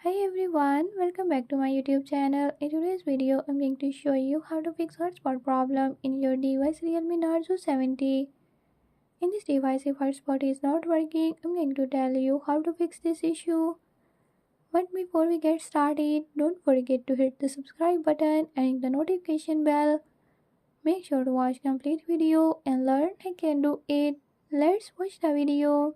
Hi everyone, welcome back to my YouTube channel. In today's video, I'm going to show you how to fix hotspot problem in your device Realme Narzo 70. In this device, if hotspot is not working, I'm going to tell you how to fix this issue. But before we get started, don't forget to hit the subscribe button and the notification bell. Make sure to watch complete video and learn I can do it. Let's watch the video.